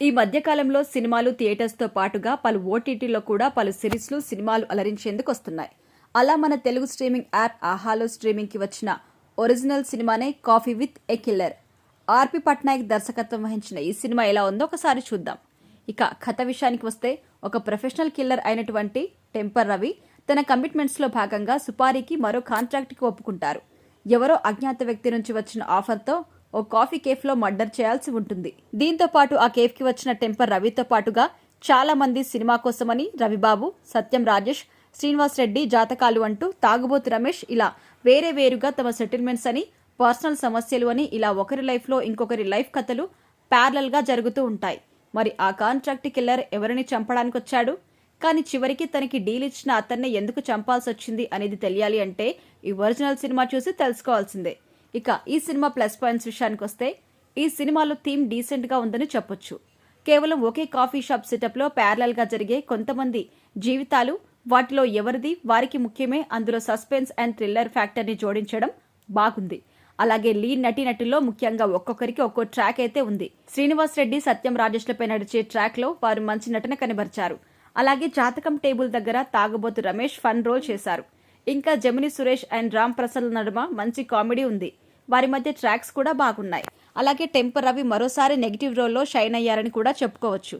ఈ మధ్యకాలంలో సినిమాలు థియేటర్స్తో పాటుగా పలు ఓటీటీలో కూడా పలు సిరీస్లు సినిమాలు అలరించేందుకు వస్తున్నాయి. అలా మన తెలుగు స్ట్రీమింగ్ యాప్ ఆహాలో స్ట్రీమింగ్కి వచ్చిన ఒరిజినల్ సినిమానే కాఫీ విత్ ఏ కిల్లర్. ఆర్పి పట్నాయక్ దర్శకత్వం వహించిన ఈ సినిమా ఎలా ఉందో ఒకసారి చూద్దాం. ఇక కథ విషయానికి వస్తే, ఒక ప్రొఫెషనల్ కిల్లర్ అయినటువంటి టెంపర్ రవి తన కమిట్మెంట్స్లో భాగంగా సుపారీకి మరో కాంట్రాక్ట్కి ఒప్పుకుంటారు. ఎవరో అజ్ఞాత వ్యక్తి నుంచి వచ్చిన ఆఫర్తో ఓ కాఫీ కేఫ్లో మర్డర్ చేయాల్సి ఉంటుంది. దీంతో పాటు ఆ కేఫ్కి వచ్చిన టెంపర్ రవితో పాటుగా చాలా మంది సినిమా కోసమని రవిబాబు, సత్యం రాజేష్, శ్రీనివాస్ రెడ్డి జాతకాలు అంటూ తాగుబోతు రమేష్ ఇలా వేరుగా తమ సెటిల్మెంట్స్ అని, పర్సనల్ సమస్యలు అని ఇలా ఒకరి లైఫ్లో ఇంకొకరి లైఫ్ కథలు ప్యారలల్గా జరుగుతూ ఉంటాయి. మరి ఆ కాంట్రాక్ట్ కిల్లర్ ఎవరిని చంపడానికి వచ్చాడు? కానీ చివరికి తనకి డీల్ ఇచ్చిన అతన్నే ఎందుకు చంపాల్సి వచ్చింది అనేది తెలియాలి అంటే ఈ ఒరిజినల్ సినిమా చూసి తెలుసుకోవాల్సిందే. ఇక ఈ సినిమా ప్లస్ పాయింట్స్ విషయానికి వస్తే, ఈ సినిమాలో థీమ్ డీసెంట్గా ఉందని చెప్పొచ్చు. కేవలం ఒకే కాఫీ షాప్ సెటప్లో ప్యారలల్గా జరిగే కొంతమంది జీవితాలు, వాటిలో ఎవరిది వారికి ముఖ్యమే. అందులో సస్పెన్స్ అండ్ థ్రిల్లర్ ఫ్యాక్టర్ని జోడించడం బాగుంది. అలాగే లీడ్ నటీనటుల్లో ముఖ్యంగా ఒక్కొక్కరికి ఒక్కో ట్రాక్ అయితే ఉంది. శ్రీనివాస్ రెడ్డి, సత్యం రాజేష్లపై నడిచే ట్రాక్లో వారు మంచి నటన కనబరిచారు. అలాగే జాతకం టేబుల్ దగ్గర తాగుబోతు రమేష్ ఫన్ రోల్ చేశారు. ఇంకా జమిని సురేష్ అండ్ రామ్ ప్రసాద్ నడుమ మంచి కామెడీ ఉంది. వారి మధ్య ట్రాక్స్ కూడా బాగున్నాయి. అలాగే టెంపర్ రవి మరోసారి నెగిటివ్ రోల్లో షైన్ అయ్యారని కూడా చెప్పుకోవచ్చు.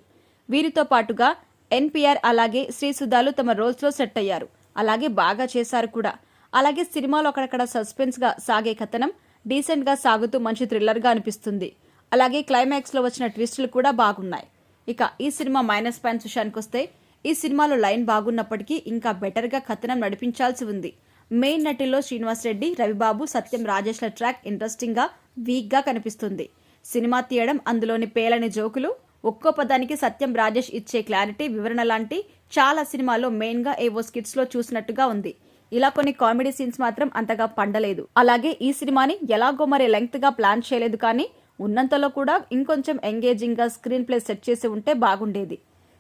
వీరితో పాటుగా ఎన్పిఆర్ అలాగే శ్రీ సుధాలు తమ రోల్స్లో సెట్ అయ్యారు. అలాగే బాగా చేశారు కూడా. అలాగే సినిమాలో అక్కడక్కడ సస్పెన్స్గా సాగే కథనం డీసెంట్గా సాగుతూ మంచి థ్రిల్లర్గా అనిపిస్తుంది. అలాగే క్లైమాక్స్లో వచ్చిన ట్విస్టులు కూడా బాగున్నాయి. ఇక ఈ సినిమా మైనస్ పాయింట్స్ విషయానికి వస్తే, ఈ సినిమాలో లైన్ బాగున్నప్పటికీ ఇంకా బెటర్గా కథనం నడిపించాల్సి ఉంది. మెయిన్ నటిలో శ్రీనివాస్ రెడ్డి, రవిబాబు, సత్యం రాజేష్ల ట్రాక్ ఇంట్రెస్టింగ్గా వీక్గా కనిపిస్తుంది. సినిమా తీయడం, అందులోని పేలని జోకులు, ఒక్కో పదానికి సత్యం రాజేష్ ఇచ్చే క్లారిటీ, వివరణ లాంటి చాలా సినిమాలో మెయిన్గా ఏవో స్కిట్స్లో చూసినట్టుగా ఉంది. ఇలా కొన్ని కామెడీ సీన్స్ మాత్రం అంతగా పండలేదు. అలాగే ఈ సినిమాని ఎలాగో మరి లెంగ్త్గా ప్లాన్ చేయలేదు, కానీ ఉన్నంతలో కూడా ఇంకొంచెం ఎంగేజింగ్గా స్క్రీన్ ప్లే సెట్ చేసి ఉంటే బాగుండేది.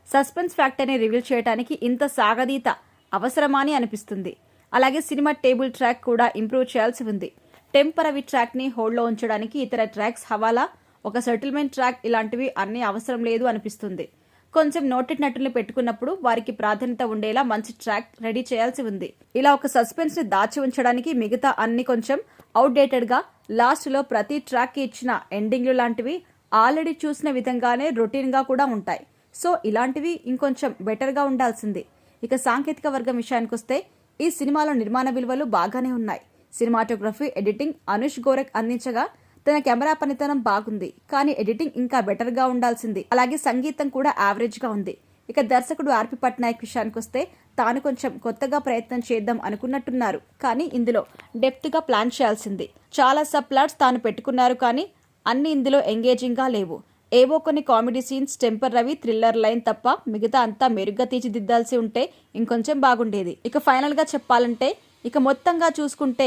సస్పెన్స్ ఫ్యాక్టర్ని రివీల్ చేయడానికి ఇంత సాగదీత అవసరమా అని అనిపిస్తుంది. అలాగే సినిమా టేబుల్ ట్రాక్ కూడా ఇంప్రూవ్ చేయాల్సి ఉంది. టెంపరరీ ట్రాక్ని హోల్డ్లో ఉంచడానికి ఇతర ట్రాక్స్ హవాలా, ఒక సెటిల్మెంట్ ట్రాక్ ఇలాంటివి అన్నీ అవసరం లేదు అనిపిస్తుంది. కొంచెం నోటెడ్ నటుల్ని పెట్టుకున్నప్పుడు వారికి ప్రాధాన్యత ఉండేలా మంచి ట్రాక్ రెడీ చేయాల్సి ఉంది. ఇలా ఒక సస్పెన్స్ని దాచి ఉంచడానికి మిగతా అన్ని కొంచెం అవుట్డేటెడ్గా, లాస్ట్లో ప్రతి ట్రాక్కి ఇచ్చిన ఎండింగ్లు లాంటివి ఆల్రెడీ చూసిన విధంగానే రొటీన్గా కూడా ఉంటాయి. సో ఇలాంటివి ఇంకొంచెం బెటర్గా ఉండాల్సింది. ఇక సాంకేతిక వర్గం విషయానికి వస్తే, ఈ సినిమాలో నిర్మాణ విలువలు బాగానే ఉన్నాయి. సినిమాటోగ్రఫీ, ఎడిటింగ్ అనుష్ గోరఖ్ అందించగా తన కెమెరా పనితనం బాగుంది. కానీ ఎడిటింగ్ ఇంకా బెటర్గా ఉండాల్సింది. అలాగే సంగీతం కూడా యావరేజ్గా ఉంది. ఇక దర్శకుడు ఆర్పి పట్నాయక్ విషయానికి వస్తే, తాను కొంచెం కొత్తగా ప్రయత్నం చేద్దాం అనుకున్నట్టున్నారు. కానీ ఇందులో డెప్త్గా ప్లాన్ చేయాల్సింది. చాలా సబ్ ప్లాట్స్ తాను పెట్టుకున్నారు, కానీ అన్ని ఇందులో ఎంగేజింగ్గా లేవు. ఏవో కొన్ని comedy scenes, temper Ravi thriller line తప్ప మిగతా అంతా మెరుగ్గా తీర్చిదిద్దాల్సి ఉంటే ఇంకొంచెం బాగుండేది. ఇక ఫైనల్గా చెప్పాలంటే, ఇక మొత్తంగా చూసుకుంటే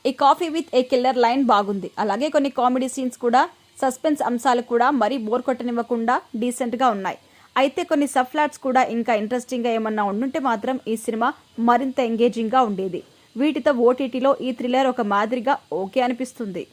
ఈ coffee with a killer line బాగుంది. అలాగే కొన్ని కామెడీ సీన్స్ కూడా, సస్పెన్స్ అంశాలు కూడా మరీ బోర్ కొట్టనివ్వకుండా డీసెంట్గా ఉన్నాయి. అయితే కొన్ని సబ్ ఫ్లాట్స్ కూడా ఇంకా ఇంట్రెస్టింగ్గా ఏమన్నా ఉండుంటే మాత్రం ఈ సినిమా మరింత ఎంగేజింగ్గా ఉండేది. వీటితో ఓటీటీలో ఈ థ్రిల్లర్ ఒక మాదిరిగా ఓకే అనిపిస్తుంది.